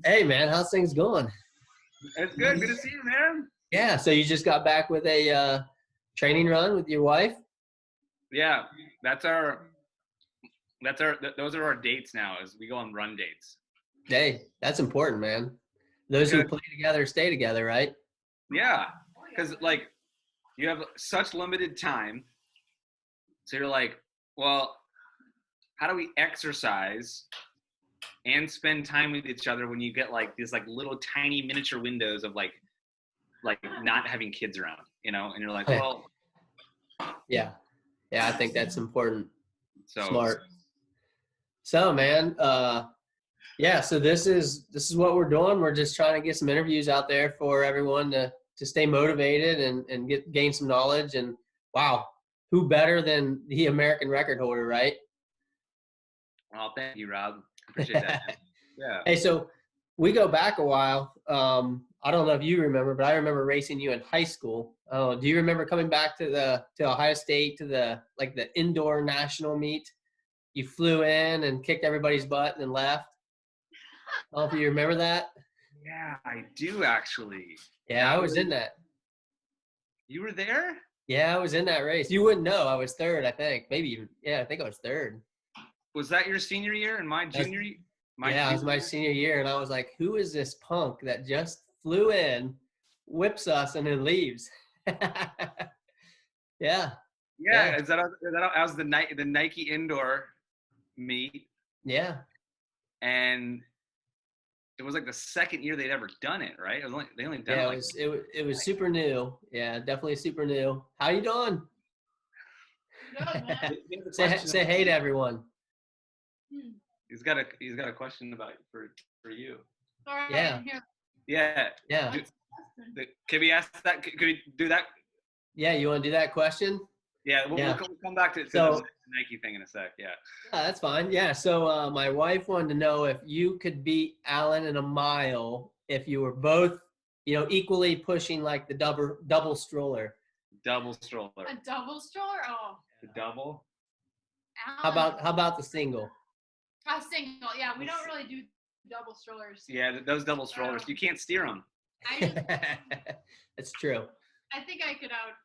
Hey man, how's things going? It's good. Good to see you, man. Yeah, so you just got back with a training run with your wife? Yeah, those are our dates now. Is we go on run dates. Hey, that's important, man. Those who Because play together stay together, right? yeah, because like you have such limited time, so you're like, well, how do we exercise and spend time with each other when you get like these like little tiny miniature windows of like not having kids around, And you're like, well, Yeah. Yeah, I think that's important. so Smart. So man, yeah, so this is what we're doing. We're just trying to get some interviews out there for everyone to stay motivated and gain some knowledge. And wow, who better than the American record holder, right? well, thank you, Rob. Appreciate that. Yeah. Hey, so we go back a while. I don't know if you remember, but I remember racing you in high school. Do you remember coming back to Ohio State to the indoor national meet? You flew in and kicked everybody's butt and then left. I don't know if you remember that. Yeah, I do actually. Yeah, I was in that. You were there? Yeah, I was in that race. You wouldn't know. I was third, I think. Maybe even, yeah, I think I was third. Was that your senior year and my junior year? Yeah, it was my senior year, and I was like, who is this punk that just flew in, whips us, and then leaves? Yeah. Yeah, is that was the Nike indoor meet, Yeah. and it was like the second year they'd ever done it, right? They only done Yeah, it was super new. Yeah, definitely super new. How you doing? Good, man. Say hey to everyone. He's got a question about for you. Sorry, Yeah. Yeah. Yeah. Can we ask that? Could we do that? Yeah, you want to do that question? Yeah, we'll come back to the Nike thing in a sec. Yeah. That's fine. Yeah. So my wife wanted to know if you could beat Alan in a mile if you were both, equally pushing like the double stroller. Double stroller. A double stroller? Oh. The double? Alan. How about the single? A single. Yeah, we don't really do double strollers. Yeah, those double strollers. You can't steer them. That's true. I think I could out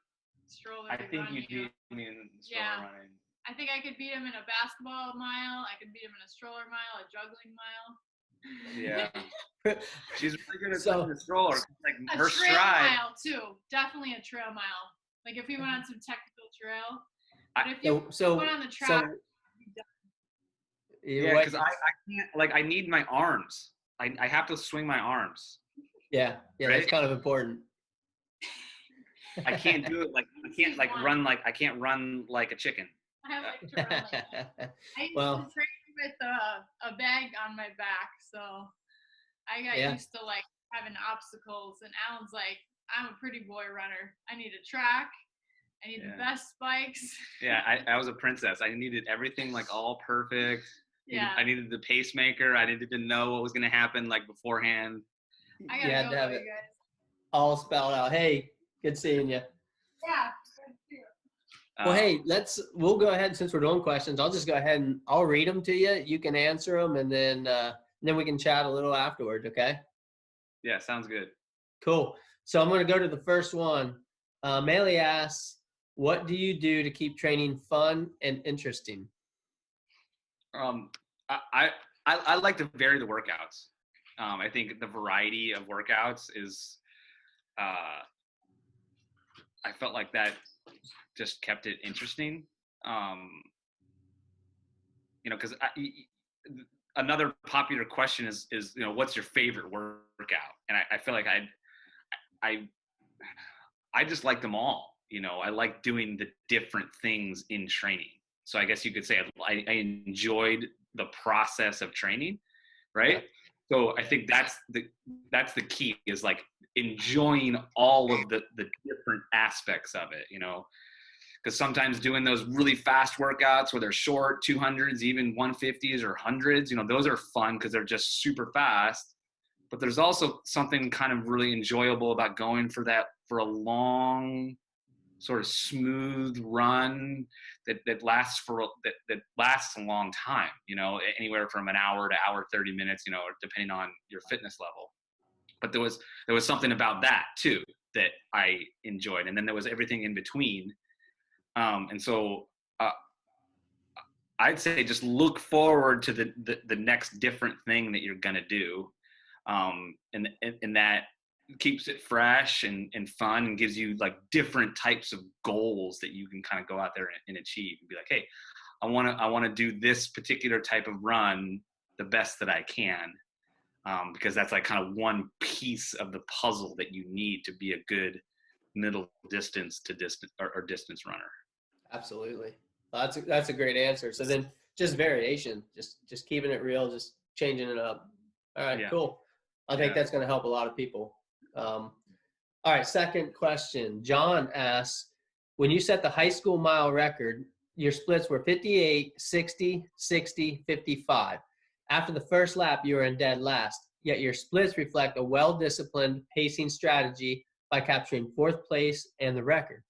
stroller. I think you'd beat me in stroller running. I think I could beat him in a basketball mile. I could beat him in a stroller mile, a juggling mile. Yeah. She's really good at the stroller. Like a her trail stride. mile too. Definitely a trail mile. Like if we went on some technical trail. But if you went on the track. Yeah, because I can't, like, I need my arms. I have to swing my arms. Yeah, right? That's kind of important. I can't do it I can't run like a chicken. I like to run like that. I used to train with a bag on my back, so I got used to like having obstacles. And Alan's like, I'm a pretty boy runner. I need a track. I need the best spikes. Yeah, I was a princess. I needed everything like all perfect. Yeah. I needed the pacemaker. I needed to know what was going to happen like beforehand. I gotta go, you guys. All spelled out. Hey, good seeing you. Yeah. Well, hey, we'll go ahead since we're doing questions. I'll just go ahead and I'll read them to you. You can answer them, and then we can chat a little afterwards. Okay? Yeah, sounds good. Cool. So I'm going to go to the first one. Maley asks, "What do you do to keep training fun and interesting?" I like to vary the workouts. I think the variety of workouts is, I felt like that just kept it interesting. Because another popular question is what's your favorite workout? And I feel like I just like them all. I like doing the different things in training. So I guess you could say I enjoyed the process of training, right? Yeah. So I think that's the key, is like enjoying all of the different aspects of it, because sometimes doing those really fast workouts where they're short 200s, even 150s or 100s, those are fun because they're just super fast. But there's also something kind of really enjoyable about going for a long sort of smooth run that lasts a long time, anywhere from an hour to hour 30 minutes, depending on your fitness level. But there was something about that too that I enjoyed, and then there was everything in between. And so I'd say just look forward to the next different thing that you're gonna do, and that keeps it fresh and fun, and gives you like different types of goals that you can kind of go out there and achieve, and be like, hey, I want to do this particular type of run the best that I can, because that's like kind of one piece of the puzzle that you need to be a good middle distance to distance or distance runner. Absolutely. Well, that's a great answer. So then just variation, just keeping it real, just changing it up. All right, cool. I think that's going to help a lot of people. All right, second question. John asks, when you set the high school mile record, your splits were 58, 60, 60, 55. After the first lap, you were in dead last, yet your splits reflect a well-disciplined pacing strategy by capturing fourth place and the record.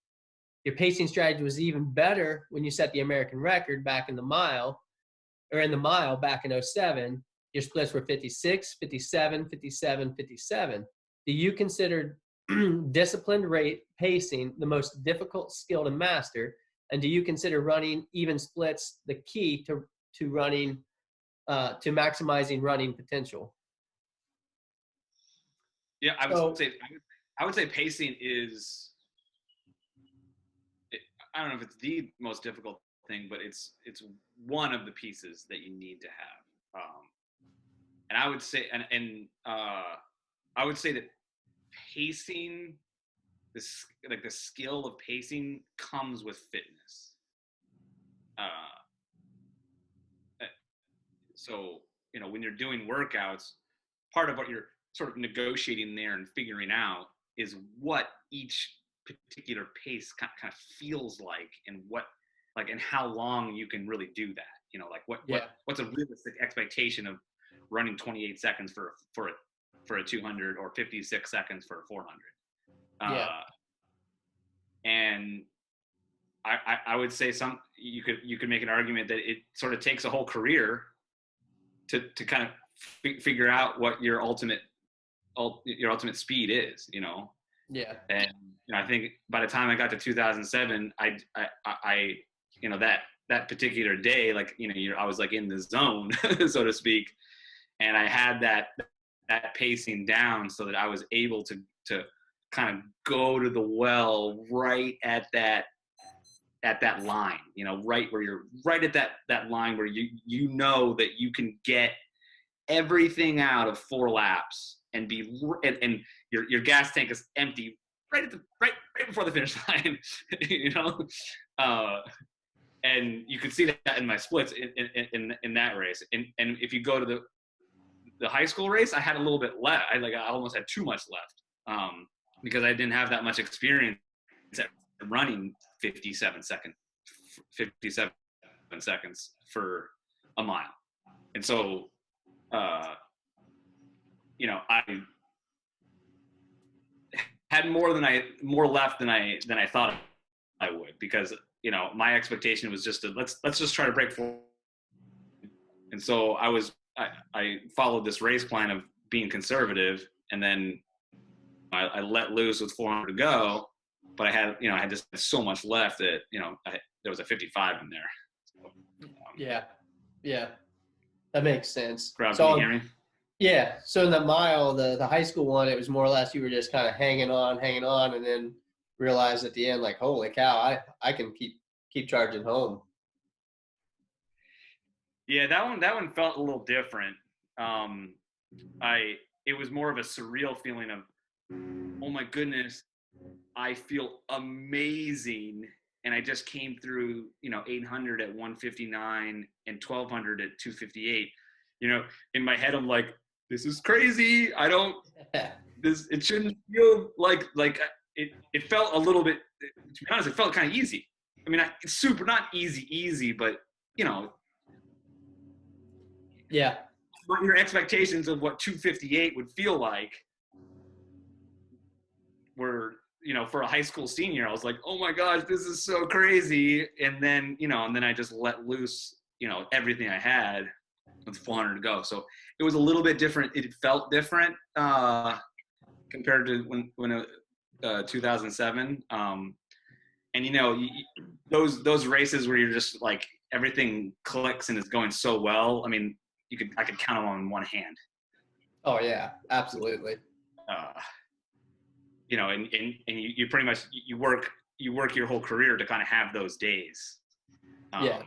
Your pacing strategy was even better when you set the American record back in the mile back in 07. Your splits were 56, 57, 57, 57. Do you consider disciplined rate pacing the most difficult skill to master? And do you consider running even splits the key to running, to maximizing running potential? Yeah, I would say pacing is, I don't know if it's the most difficult thing, but it's one of the pieces that you need to have. And I would say, I would say that pacing, the skill of pacing comes with fitness. So, when you're doing workouts, part of what you're sort of negotiating there and figuring out is what each particular pace kind of feels like, and and how long you can really do that. What's a realistic expectation of running 28 seconds for a 200, or 56 seconds for a 400. And I would say you could make an argument that it sort of takes a whole career to kind of figure out what your ultimate speed is, Yeah. And I think by the time I got to 2007, I that particular day, I was like in the zone, so to speak, and I had that pacing down so that I was able to kind of go to the well right at that line, right where you're right at that line where you know that you can get everything out of 4 laps and and your gas tank is empty right before the finish line, and you could see that in my splits in that race. And if you go to the high school race, I had a little bit left. I almost had too much left, because I didn't have that much experience at running 57 seconds for a mile. And so, I had more left than I thought I would, because my expectation was just let's just try to break 4. And so I followed this race plan of being conservative, and then I let loose with 400 to go, but I had just so much left that there was a 55 in there. So, yeah, that makes sense. Crowd, so, can you hear me? Yeah. So in the mile, the high school one, it was more or less you were just kind of hanging on, and then realized at the end, like, holy cow, I can keep charging home. Yeah, that one felt a little different. It was more of a surreal feeling of, oh my goodness, I feel amazing, and I just came through 800 at 159 and 1200 at 258. In my head I'm like, this is crazy. It shouldn't feel like it felt a little bit, to be honest, it felt kind of easy. I mean, it's super not easy, but yeah. What your expectations of what 258 would feel like were for a high school senior, I was like, oh my gosh, this is so crazy. And then, and then I just let loose, everything I had with 400 to go. So it was a little bit different. It felt different compared to when 2007. And those races where you're just like, everything clicks and is going so well. I mean, I could count them on one hand. Oh yeah, absolutely. And you pretty much you work your whole career to kind of have those days. Yeah.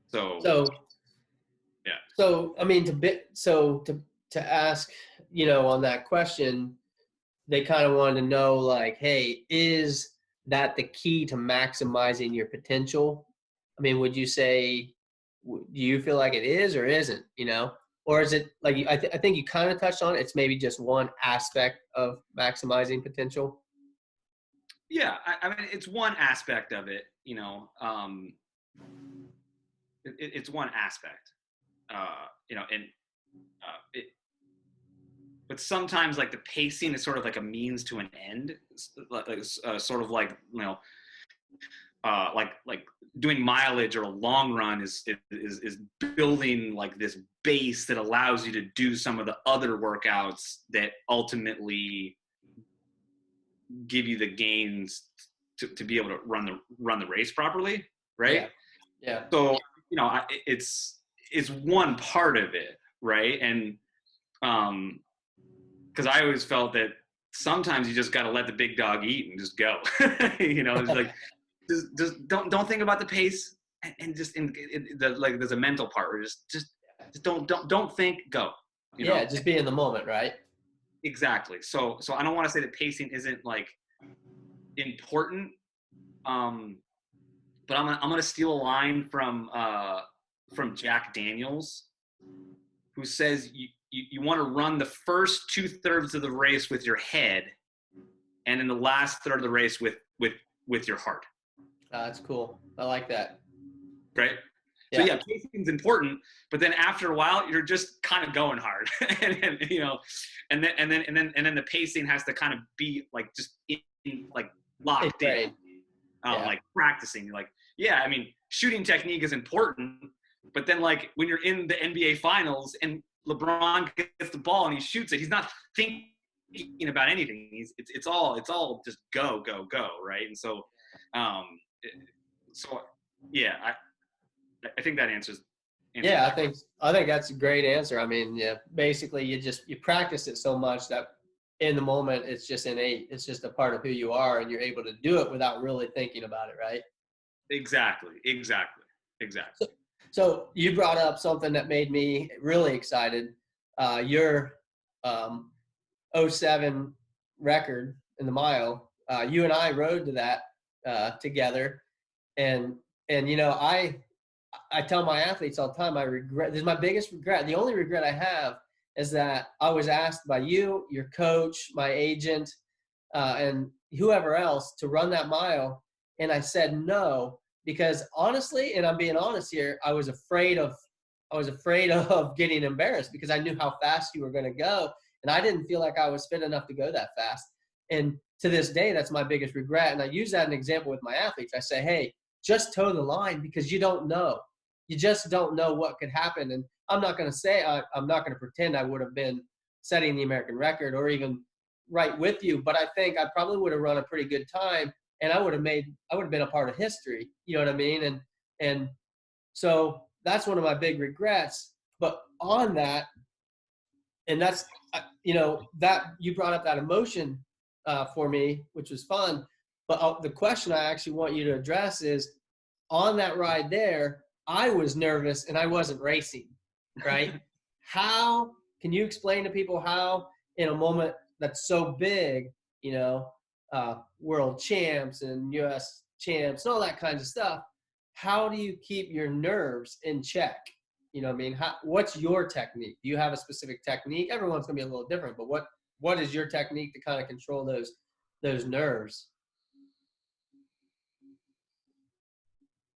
So yeah. So I mean, to ask, on that question, they kind of wanted to know, like, hey, is that the key to maximizing your potential? I mean, would you say, do you feel like it is or isn't? Or is it like I think you kind of touched on it. It's maybe just one aspect of maximizing potential. Yeah, I mean, it's one aspect of it. It's one aspect. But sometimes like the pacing is sort of like a means to an end, sort of like like doing mileage or a long run is building like this base that allows you to do some of the other workouts that ultimately give you the gains to be able to run the race properly, right? Yeah. So it's one part of it, right? And because I always felt that sometimes you just got to let the big dog eat and just go. It's like just don't think about the pace, and just there's a mental part where just don't think, go. Yeah, just be in the moment, right? Exactly. So I don't want to say that pacing isn't like important, but I'm gonna steal a line from Jack Daniels, who says you want to run the first 2/3 of the race with your head, and in the last third of the race with your heart. That's cool. I like that. Right. Yeah. So yeah, pacing's important, but then after a while, you're just kind of going hard, and then the pacing has to kind of be like just like locked in, like practicing. You're like, yeah, I mean, shooting technique is important, but then like when you're in the NBA Finals and LeBron gets the ball and he shoots it, he's not thinking about anything. It's all just go, right? And so, yeah, I think that answers. Yeah, I think that's a great answer. I mean, yeah, basically you practice it so much that in the moment it's just innate. It's just a part of who you are, and you're able to do it without really thinking about it, right? Exactly. So you brought up something that made me really excited. Your 07 record in the mile. You and I rode to that together, and I tell my athletes all the time, this is my biggest regret. The only regret I have is that I was asked by you, your coach, my agent, and whoever else to run that mile. And I said no, because honestly, and I'm being honest here, I was afraid of getting embarrassed because I knew how fast you were going to go. And I didn't feel like I was fit enough to go that fast. And to this day, that's my biggest regret. And I use that as an example with my athletes. I say, hey, just toe the line, because you don't know. You just don't know what could happen. And I'm not going to say, I'm not going to pretend I would have been setting the American record or even right with you, but I think I probably would have run a pretty good time, and I would have been a part of history. You know what I mean? And so that's one of my big regrets. But on that, and that's, that you brought up that emotion for me, which was fun. But the question I actually want you to address is, on that ride there, I was nervous and I wasn't racing, right? How can you explain to people how, in a moment that's so big, world champs and US champs and all that kinds of stuff, how do you keep your nerves in check? You know what I mean? What's your technique? Do you have a specific technique? Everyone's going to be a little different, but what is your technique to kind of control those nerves?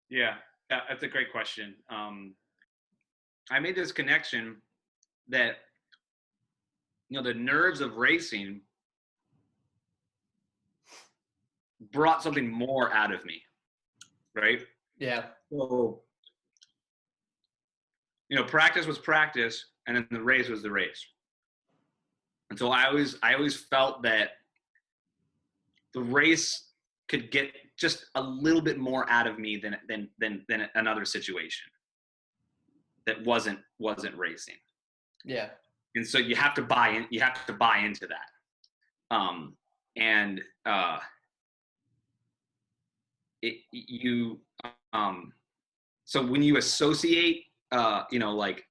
Yeah, that's a great question. I made this connection that, the nerves of racing brought something more out of me, right? Yeah. So, practice was practice, and then the race was the race. And so I always felt that the race could get just a little bit more out of me than another situation that wasn't racing. Yeah. And so you have to buy in. You have to buy into that. So when you associate, like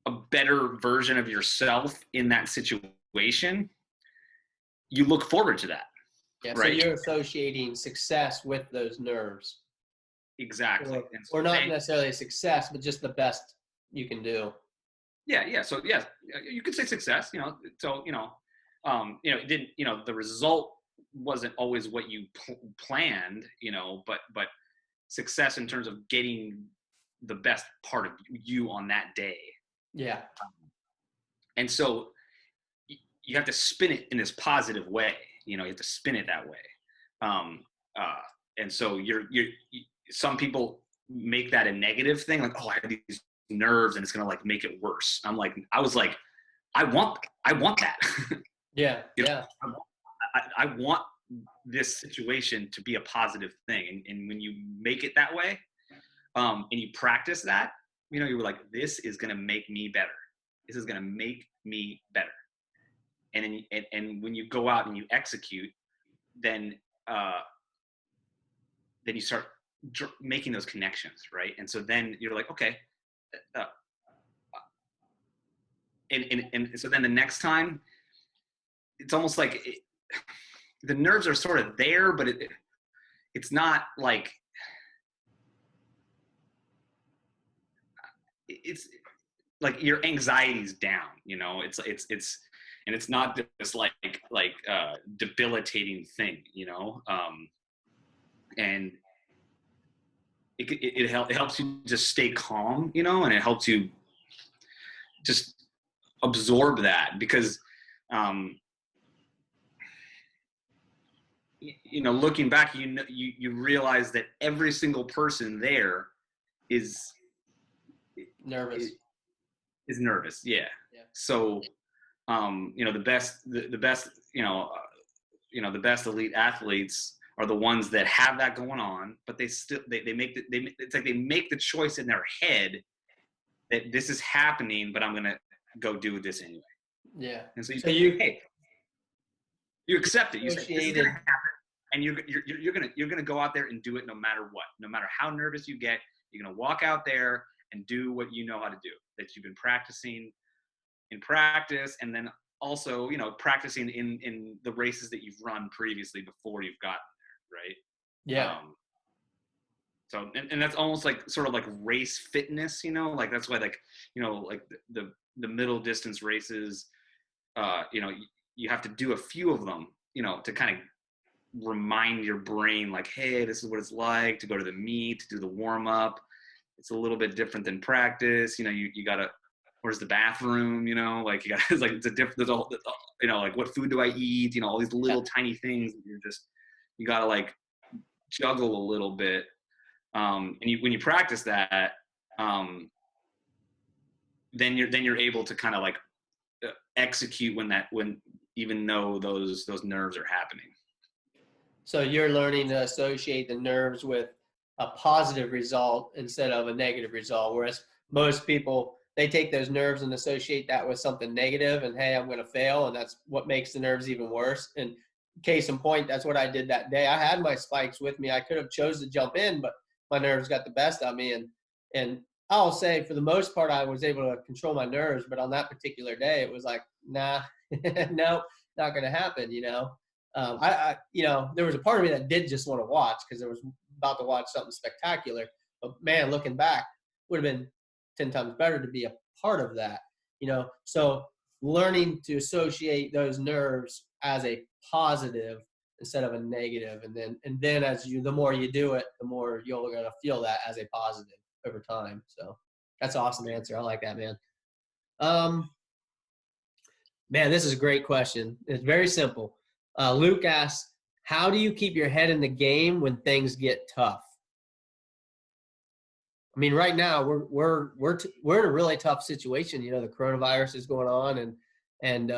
a better version of yourself in that situation, you look forward to that. Yeah. Right? So you're associating success with those nerves. Exactly. Or not necessarily a success, but just the best you can do. Yeah. So yeah, you could say success, so, it didn't, the result wasn't always what you planned, but success in terms of getting the best part of you on that day. Yeah. And so you have to spin it in this positive way, you have to spin it that way. And so some people make that a negative thing, like, oh, I have these nerves and it's going to like make it worse. I was like, I want that. Yeah. Yeah. I want this situation to be a positive thing. And when you make it that way, and you practice that, you were like, this is going to make me better. This is going to make me better. And then, and when you go out and you execute, then you start making those connections, right? And so then you're like, okay, and so then the next time, it's almost like the nerves are sort of there, but it's not like, it's like your anxiety's down, it's and it's not this like debilitating thing, and it helps you just stay calm, and it helps you just absorb that, because looking back, you realize that every single person there is nervous. Is nervous. Yeah. So the best the best elite athletes are the ones that have that going on, but they still they make it's like they make the choice in their head that this is happening, but I'm gonna go do this anyway. Yeah. And so you accept it. You say, this is gonna happen, and you're gonna go out there and do it no matter what. No matter how nervous you get, you're gonna walk out there and do what you know how to do, that you've been practicing in practice, and then also practicing in the races that you've run previously before you've gotten there, right? Yeah. So and that's almost like sort of like race fitness, like that's why like like the middle distance races, you have to do a few of them, to kind of remind your brain like, hey, this is what it's like to go to the meet, to do the warm up. It's a little bit different than practice. You gotta, where's the bathroom? Like you gotta, it's like, it's a different, there's a, like what food do I eat? All these little tiny things that you gotta like juggle a little bit. And when you practice that, then you're able to kind of like execute when even though those nerves are happening. So you're learning to associate the nerves with a positive result instead of a negative result, whereas most people, they take those nerves and associate that with something negative, and hey, I'm going to fail, and that's what makes the nerves even worse. And case in point, that's what I did that day. I had my spikes with me. I could have chose to jump in, but my nerves got the best of me. And I'll say for the most part, I was able to control my nerves, but on that particular day, it was like, nah, no, not going to happen. I there was a part of me that did just want to watch, because I was about to watch something spectacular. But man, looking back, would have been 10 times better to be a part of that. So learning to associate those nerves as a positive instead of a negative, and then as the more you do it, the more you're gonna feel that as a positive over time. So that's an awesome answer. I like that, man. Man, this is a great question. It's very simple. Luke asks, how do you keep your head in the game when things get tough? I mean, right now we're in a really tough situation. You know, the coronavirus is going on, and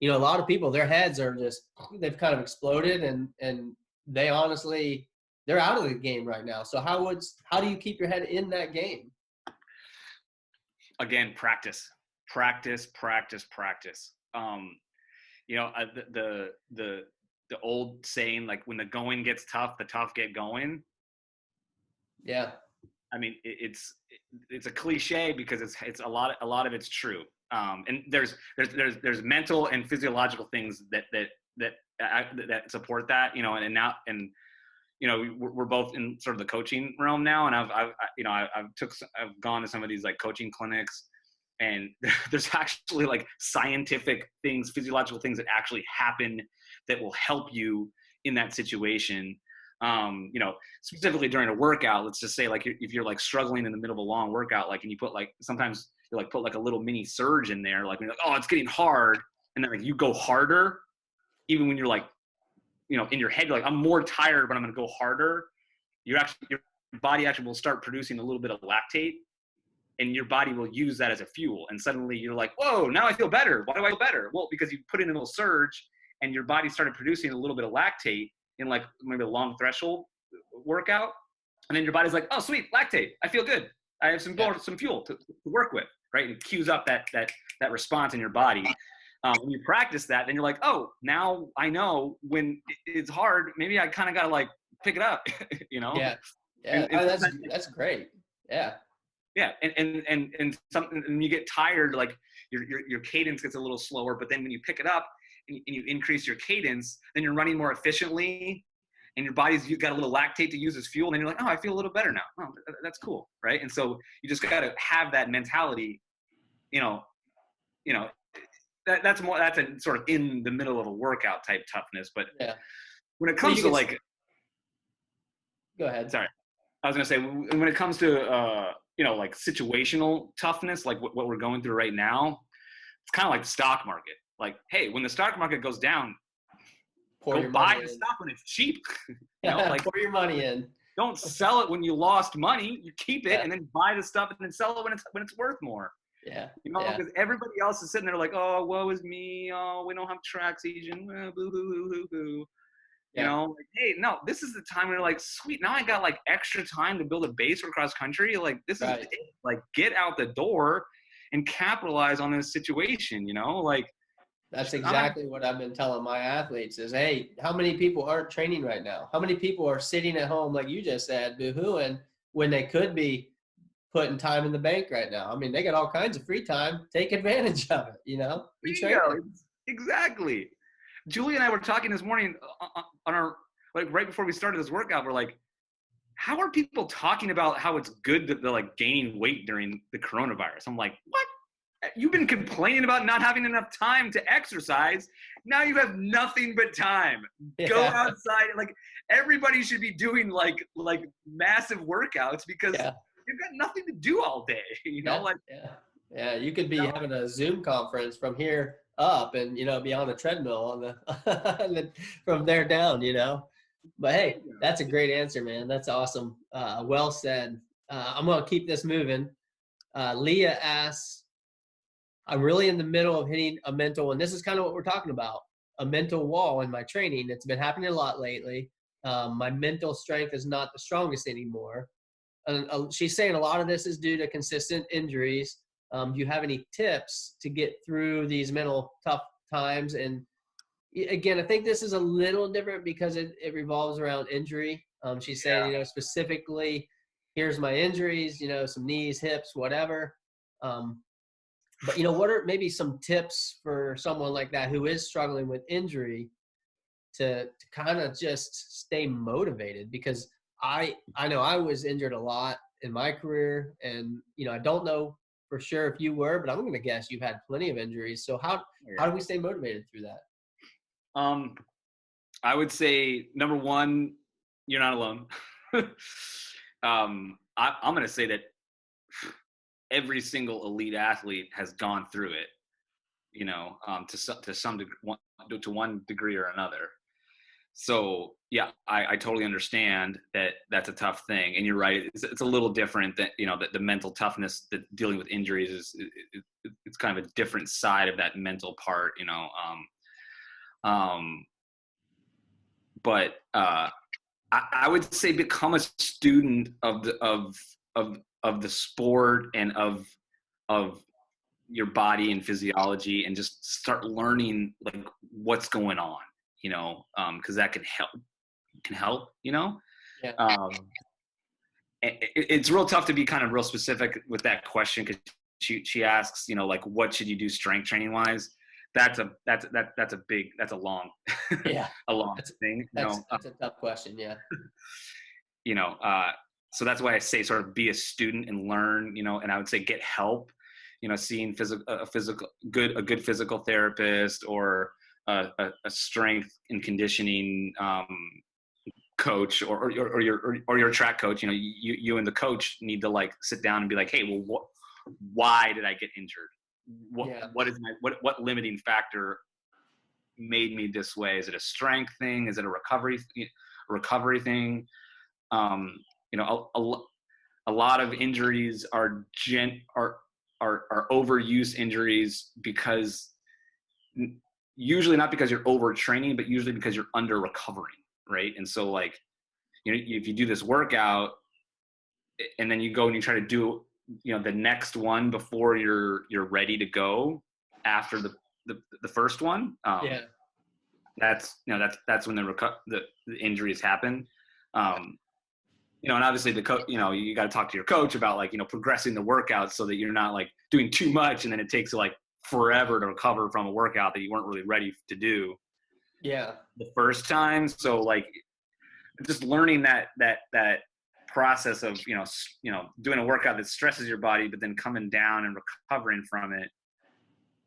you know, a lot of people, their heads are just, they've kind of exploded, and they honestly, they're out of the game right now. So how do you keep your head in that game? Again, practice. You know, the old saying, like, when the going gets tough, the tough get going. Yeah. I mean, it's a cliche because it's a lot of it's true. And there's mental and physiological things that support that, you know, and now, and you know, we're both in sort of the coaching realm now, and I've gone to some of these like coaching clinics, and there's actually like scientific things, physiological things that actually happen that will help you in that situation. You know, specifically during a workout, let's just say, like, if you're like struggling in the middle of a long workout, like, and you put like, sometimes you like put like a little mini surge in there, like when you're like, oh, it's getting hard, and then like you go harder, even when you're like, you know, in your head, you're like, I'm more tired, but I'm going to go harder. Your body actually will start producing a little bit of lactate, and your body will use that as a fuel. And suddenly you're like, whoa, now I feel better. Why do I feel better? Well, because you put in a little surge, and your body started producing a little bit of lactate in like maybe a long threshold workout. And then your body's like, oh, sweet, lactate. I feel good. I have some fuel to work with, right? And it cues up that response in your body. When you practice that, then you're like, oh, now I know when it's hard, maybe I kind of got to like pick it up, you know? Yeah. Yeah. That's great. Yeah. Yeah. And something, and you get tired, like your cadence gets a little slower, but then when you pick it up and you increase your cadence, then you're running more efficiently, and your body's, you got a little lactate to use as fuel. And then you're like, oh, I feel a little better now. Oh, that's cool. Right. And so you just got to have that mentality, you know, that's a sort of in the middle of a workout type toughness. But when it comes to like, go ahead. Sorry. I was going to say, when it comes to, you know, like situational toughness, like what we're going through right now, it's kind of like the stock market. Like, hey, when the stock market goes down, go buy the stock when it's cheap. You know, like, pour your money in. Don't sell it when you lost money. You keep it and then buy the stuff and then sell it when it's worth more. Yeah. You know, because everybody else is sitting there like, oh, woe is me. Oh, we don't have track season. Boo, boo, boo, boo, boo. You know, like, hey, no, this is the time where you're like, sweet, now I got like extra time to build a base for cross country. Like, this is it. Like, get out the door and capitalize on this situation, you know? Like, that's exactly what I've been telling my athletes is, hey, how many people aren't training right now? How many people are sitting at home, like you just said, boo-hooing, when they could be putting time in the bank right now? I mean, they got all kinds of free time. Take advantage of it, you know? Exactly. Julie and I were talking this morning on our, like, right before we started this workout, we're like, how are people talking about how it's good that they're like gaining weight during the coronavirus? I'm like, what? You've been complaining about not having enough time to exercise. Now you have nothing but time. Go outside. Like, everybody should be doing like massive workouts because you've got nothing to do all day. You know, you could be having a Zoom conference from here up and, you know, be on the treadmill on the from there down, you know. But hey, that's a great answer, man. That's awesome. Well said. I'm gonna keep this moving. Leah asks, I'm really in the middle of hitting a mental, and this is kind of what we're talking about, a mental wall in my training. It's been happening a lot lately. My mental strength is not the strongest anymore. She's saying a lot of this is due to consistent injuries. Do you have any tips to get through these mental tough times? And again, I think this is a little different because it revolves around injury. She's saying, you know, specifically, here's my injuries, you know, some knees, hips, whatever. But, you know, what are maybe some tips for someone like that who is struggling with injury to kind of just stay motivated? Because I know I was injured a lot in my career, and, you know, I don't know for sure if you were, but I'm going to guess you've had plenty of injuries. So how do we stay motivated through that? I would say, number one, you're not alone. I'm going to say that every single elite athlete has gone through it, you know, to one degree or another. So yeah, I totally understand that that's a tough thing, and you're right. It's a little different that, the mental toughness that dealing with injuries it's kind of a different side of that mental part, but I would say become a student of the sport and of your body and physiology, and just start learning like what's going on, because that can help. Yeah. It's real tough to be kind of real specific with that question, because she asks, like, what should you do strength training wise? That's a long Yeah. a long thing. That's a tough question. Yeah. So that's why I say sort of be a student and learn, and I would say get help, seeing a good physical therapist, or a strength and conditioning coach, or your track coach. You and the coach need to like sit down and be like, hey, well, why did I get injured? What is what limiting factor made me this way? Is it a strength thing? Is it a recovery thing? A lot of injuries are overuse injuries, because usually not because you're overtraining, but usually because you're under recovering, right? And so like, if you do this workout and then you go and you try to do, the next one before you're ready to go after the first one, that's when the injuries happen. And obviously the coach, you got to talk to your coach about like, progressing the workout so that you're not like doing too much and then it takes like forever to recover from a workout that you weren't really ready to do the first time. So like just learning that process of, doing a workout that stresses your body, but then coming down and recovering from it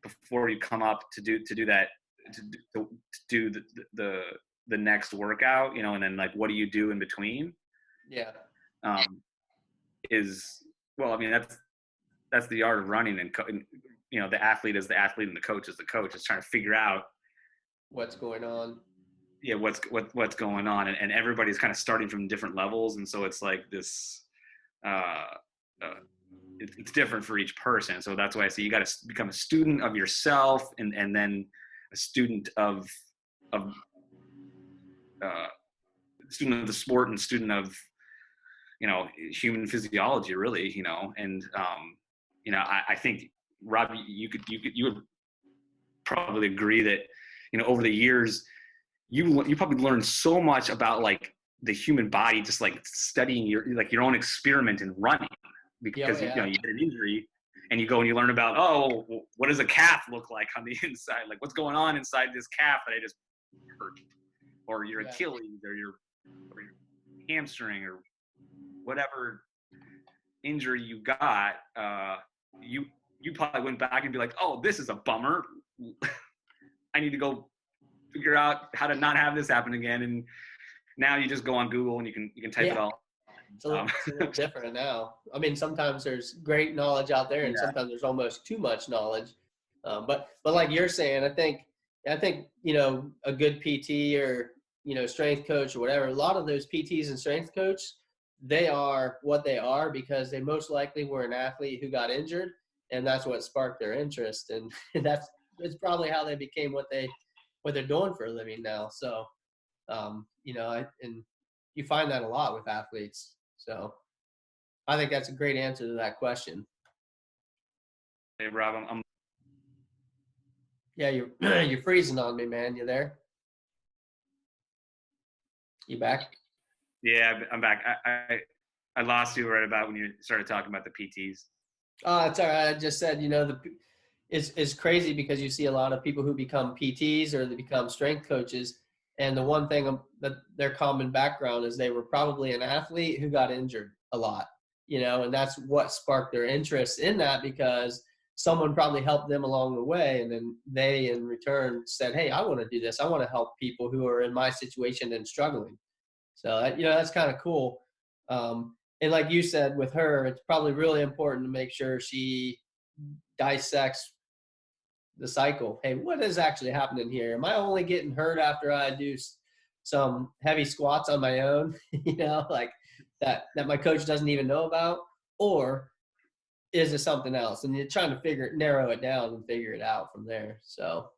before you come up to do that, to do the next workout, and then like, what do you do in between? That's the art of running, and the athlete is the athlete and the coach is the coach. Is trying to figure out what's going on. What's going on, and everybody's kind of starting from different levels, and so it's like this. It's different for each person, so that's why I say you got to become a student of yourself, and then a student of student of the sport, and student of human physiology, really, and I think, Rob, you would probably agree that over the years you probably learned so much about like the human body, just like studying your own experiment in running, because you get an injury and you go and you learn about, what does a calf look like on the inside, like what's going on inside this calf that I just hurt, or your Achilles, or your hamstring, or whatever injury you got. You probably went back and be like, this is a bummer. I need to go figure out how to not have this happen again. And now you just go on Google and you can type it all. It's a little different now. I mean, sometimes there's great knowledge out there, and sometimes there's almost too much knowledge. But like you're saying, I think a good PT or strength coach or whatever. A lot of those PTs and strength coaches, they are what they are because they most likely were an athlete who got injured, and that's what sparked their interest, and it's probably how they became what they're doing for a living now. So, and you find that a lot with athletes. So I think that's a great answer to that question. Hey, Rob, I'm Yeah, you're freezing on me, man. You there? You back? Yeah, I'm back. I lost you right about when you started talking about the PTs. It's all right. I just said, it's crazy because you see a lot of people who become PTs or they become strength coaches, and the one thing that their common background is they were probably an athlete who got injured a lot, and that's what sparked their interest in that, because someone probably helped them along the way, and then they in return said, hey, I want to do this. I want to help people who are in my situation and struggling. So that's kind of cool. And like you said with her, it's probably really important to make sure she dissects the cycle. Hey, what is actually happening here? Am I only getting hurt after I do some heavy squats on my own, like that my coach doesn't even know about, or is it something else? And you're trying to narrow it down and figure it out from there. So,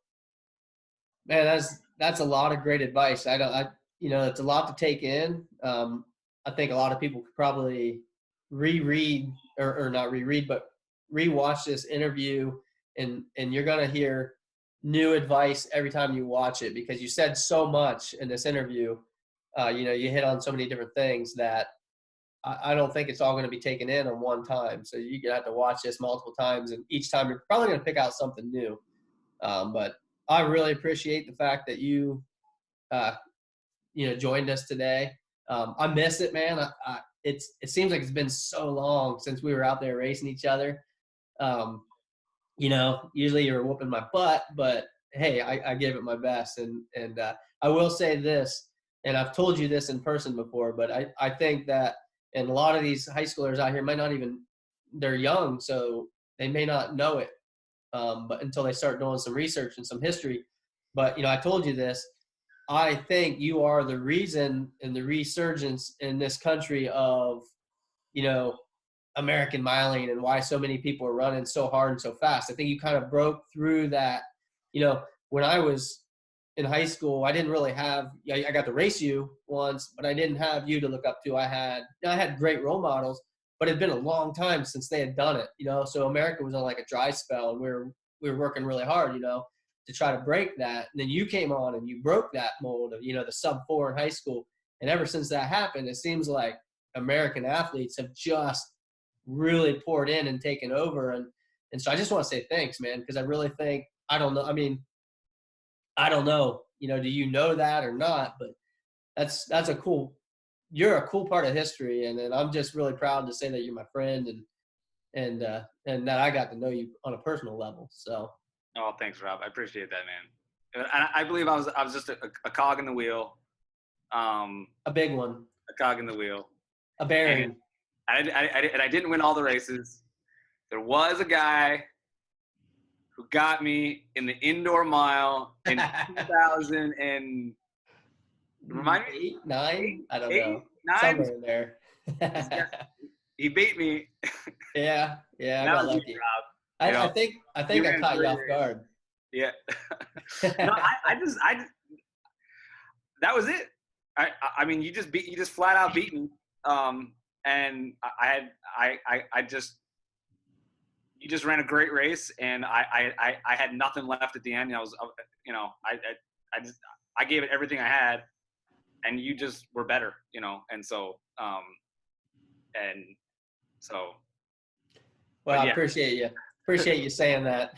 man, that's a lot of great advice. It's a lot to take in. I think a lot of people could probably reread or not reread, but rewatch this interview, and you're going to hear new advice every time you watch it, because you said so much in this interview. You hit on so many different things that I don't think it's all going to be taken in on one time. So you're going to have to watch this multiple times, and each time you're probably going to pick out something new. But I really appreciate the fact that you joined us today. I miss it, man. It seems like it's been so long since we were out there racing each other. Usually you were whooping my butt, but hey, I gave it my best. And I will say this, and I've told you this in person before, but I think that, and a lot of these high schoolers out here might not even, they're young, so they may not know it, but until they start doing some research and some history. But, I told you this, I think you are the reason in the resurgence in this country of, American miling, and why so many people are running so hard and so fast. I think you kind of broke through that. When I was in high school, I didn't really have, I got to race you once, but I didn't have you to look up to. I had great role models, but it had been a long time since they had done it, so America was on like a dry spell, and we were working really hard, to try to break that. And then you came on and you broke that mold of, the sub-4 in high school. And ever since that happened, it seems like American athletes have just really poured in and taken over. And so I just want to say thanks, man, because I really think, I don't know, do you know that or not? But you're a cool part of history. And I'm just really proud to say that you're my friend, and that I got to know you on a personal level. So. Oh, thanks, Rob. I appreciate that, man. I believe I was just a cog in the wheel. A big one. A cog in the wheel. A bearing. And I didn't win all the races. There was a guy who got me in the indoor mile in 2000 and remind me, 8, 9, I don't know, 9? Somewhere in there. He beat me. Yeah, I got lucky. I think I caught you off guard. Yeah. No, I just that was it. I mean, you just flat out beat me. And you just ran a great race, and I had nothing left at the end. I gave it everything I had, and you just were better, and so. Well, yeah. I appreciate you saying that.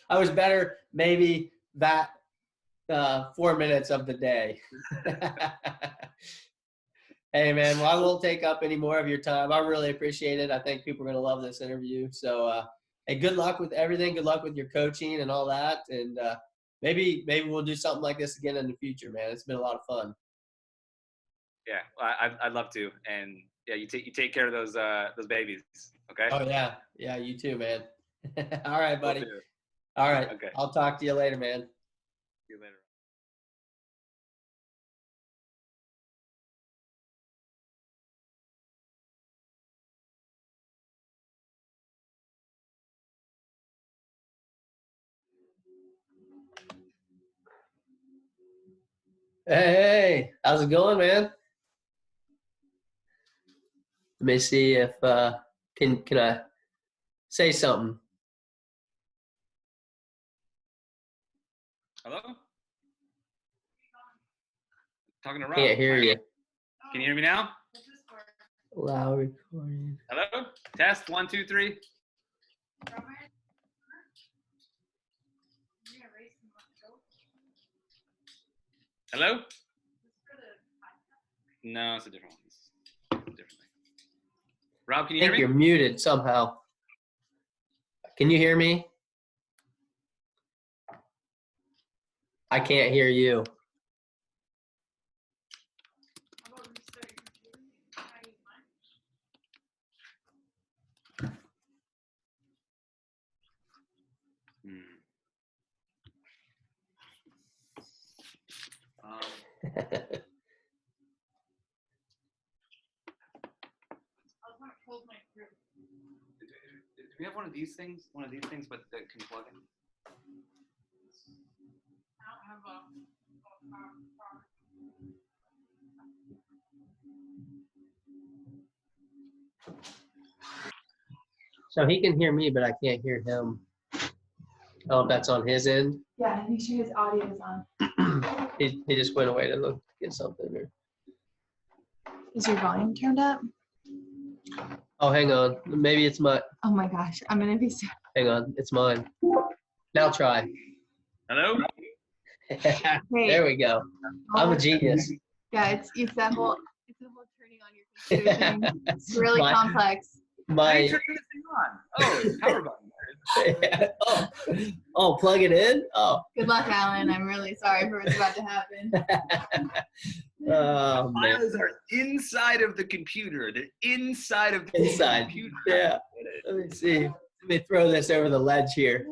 I was better maybe that 4 minutes of the day. Hey, man, well, I won't take up any more of your time. I really appreciate it. I think people are going to love this interview. So, hey, good luck with everything. Good luck with your coaching and all that. And maybe we'll do something like this again in the future, man. It's been a lot of fun. Yeah, I'd love to. And yeah, you take care of those babies. Okay. Oh yeah, you too, man. All right, buddy. All right. Okay. I'll talk to you later, man. See you later. Hey, how's it going, man? Let me see if can I say something. Hello? Talking to Rob. Can't hear you. Can you hear me now? Allow recording. Hello? Test 1, 2, 3. Hello? No, it's a different one. Different thing. Rob, can you hear me? I think you're muted somehow. Can you hear me? I can't hear you. these things? One of these things, but that can plug in. I don't have a So he can hear me, but I can't hear him. Oh, if that's on his end. Yeah, make sure his audio is on. He just went away to look get something. Or... Is your volume turned up? Oh, hang on. Maybe it's my. Oh my gosh, I'm gonna be so. Hang on, it's mine. Now try. Hello? There we go. I'm a genius. Yeah, it's that whole turning on your computer thing. It's really complex. How do you turn this thing on? Oh, it's power button. Oh, plug it in? Oh. Good luck, Alan. I'm really sorry for what's about to happen. Oh, man. Files are inside of the computer. They're inside of the computer. Yeah. Let me see. Let me throw this over the ledge here.